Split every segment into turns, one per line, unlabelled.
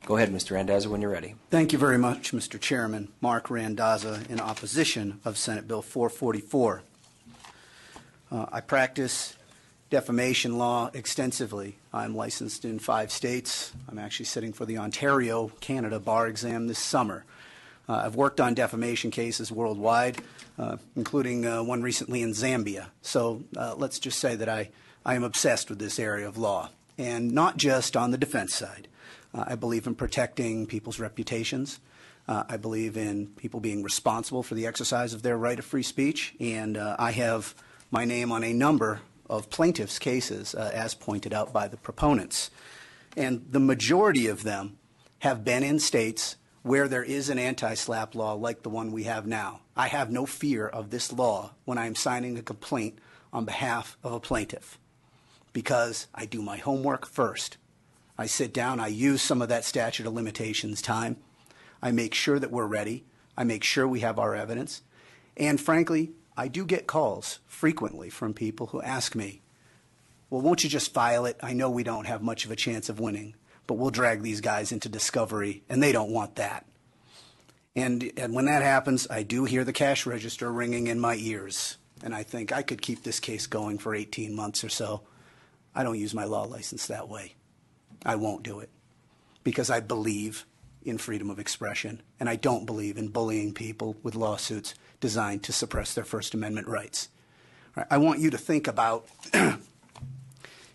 Go ahead, Mr. Randazza, when you're ready.
Thank you very much, Mr. Chairman. Marc Randazza in opposition of Senate Bill 444. I practice defamation law extensively. I'm licensed in 5 states. I'm actually sitting for the Ontario, Canada bar exam this summer. I've worked on defamation cases worldwide, including one recently in Zambia. So let's just say that I am obsessed with this area of law, and not just on the defense side. I believe in protecting people's reputations. I believe in people being responsible for the exercise of their right of free speech, and I have my name on a number of plaintiffs' cases, as pointed out by the proponents. And the majority of them have been in states where there is an anti-SLAPP law like the one we have now. I have no fear of this law when I am signing a complaint on behalf of a plaintiff, because I do my homework first. I sit down, I use some of that statute of limitations time. I make sure that we're ready. I make sure we have our evidence. And frankly, I do get calls frequently from people who ask me, well, won't you just file it? I know we don't have much of a chance of winning, but we'll drag these guys into discovery, and they don't want that. And when that happens, I do hear the cash register ringing in my ears, and I think I could keep this case going for 18 months or so. I don't use my law license that way. I won't do it, because I believe in freedom of expression, and I don't believe in bullying people with lawsuits designed to suppress their First Amendment rights. I want you to think about,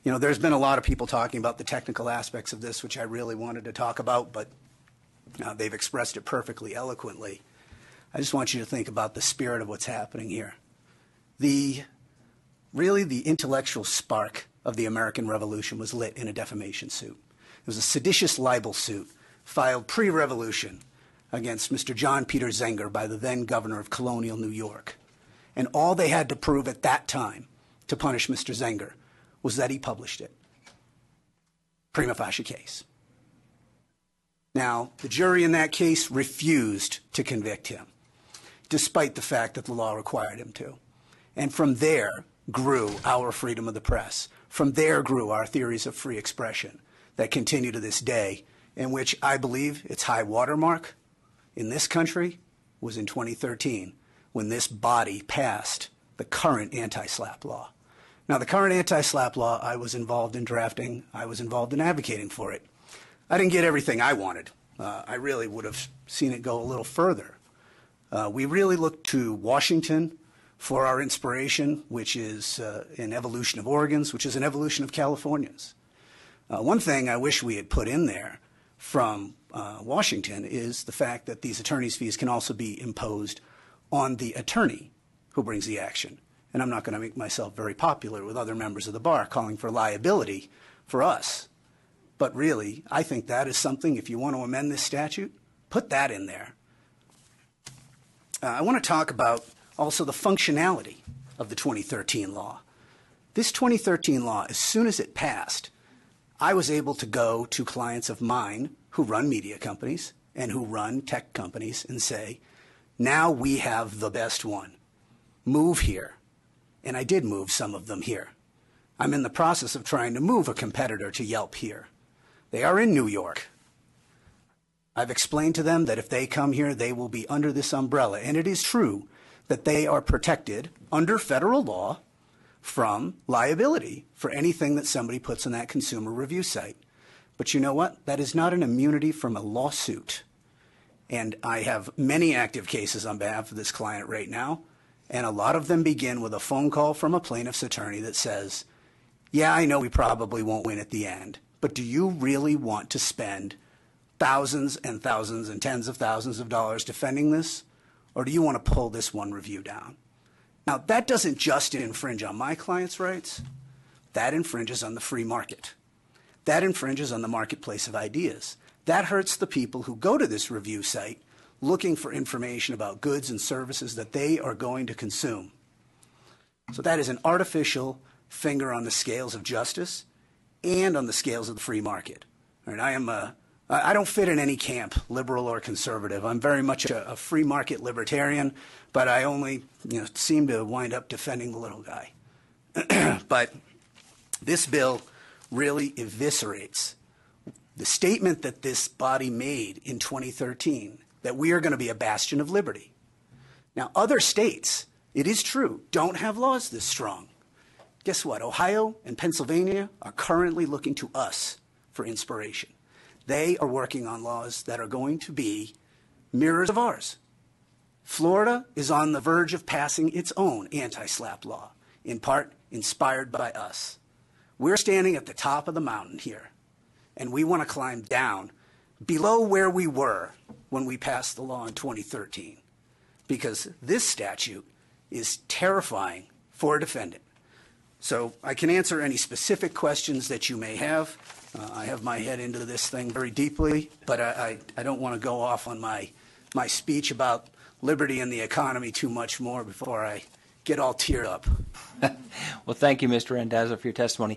there's been a lot of people talking about the technical aspects of this, which I really wanted to talk about, but they've expressed it perfectly eloquently. I just want you to think about the spirit of what's happening here. Really, the intellectual spark of the American Revolution was lit in a defamation suit. It was a seditious libel suit filed pre-revolution against Mr. John Peter Zenger by the then governor of colonial New York. And all they had to prove at that time to punish Mr. Zenger was that he published it. Prima facie case. Now, the jury in that case refused to convict him, despite the fact that the law required him to. And from there grew our freedom of the press. From there grew our theories of free expression that continue to this day, in which I believe its high watermark in this country was in 2013, when this body passed the current anti-SLAPP law. Now, the current anti-SLAPP law, I was involved in drafting. I was involved in advocating for it. I didn't get everything I wanted. I really would have seen it go a little further. We really looked to Washington for our inspiration, which is an evolution of Oregon's, which is an evolution of California's. One thing I wish we had put in there from Washington is the fact that these attorney's fees can also be imposed on the attorney who brings the action. And I'm not going to make myself very popular with other members of the bar calling for liability for us. But really, I think that is something, if you want to amend this statute, put that in there. I want to talk about also the functionality of the 2013 law. This 2013 law, as soon as it passed, I was able to go to clients of mine who run media companies and who run tech companies and say, now we have the best one. Move here. And I did move some of them here. I'm in the process of trying to move a competitor to Yelp here. They are in New York. I've explained to them that if they come here, they will be under this umbrella. And it is true that they are protected under federal law from liability for anything that somebody puts on that consumer review site. But you know what? That is not an immunity from a lawsuit. And I have many active cases on behalf of this client right now, and a lot of them begin with a phone call from a plaintiff's attorney that says, yeah, I know we probably won't win at the end, but do you really want to spend thousands and thousands and tens of thousands of dollars defending this, or do you want to pull this one review down? Now, that doesn't just infringe on my client's rights. That infringes on the free market. That infringes on the marketplace of ideas. That hurts the people who go to this review site looking for information about goods and services that they are going to consume. So that is an artificial finger on the scales of justice and on the scales of the free market. All right, I don't fit in any camp, liberal or conservative. I'm very much a free market libertarian, but I only seem to wind up defending the little guy. But this bill really eviscerates The statement that this body made in 2013, that we are going to be a bastion of liberty. Now, other states, it is true, don't have laws this strong. Guess what? Ohio and Pennsylvania are currently looking to us for inspiration. They are working on laws that are going to be mirrors of ours. Florida is on the verge of passing its own anti-SLAPP law, in part inspired by us. We're standing at the top of the mountain here, and we want to climb down below where we were when we passed the law in 2013, because this statute is terrifying for a defendant. So I can answer any specific questions that you may have. I have my head into this thing very deeply, but I don't want to go off on my speech about liberty and the economy too much more before I get all teared up.
Well, thank you, Mr. Randazza, for your testimony.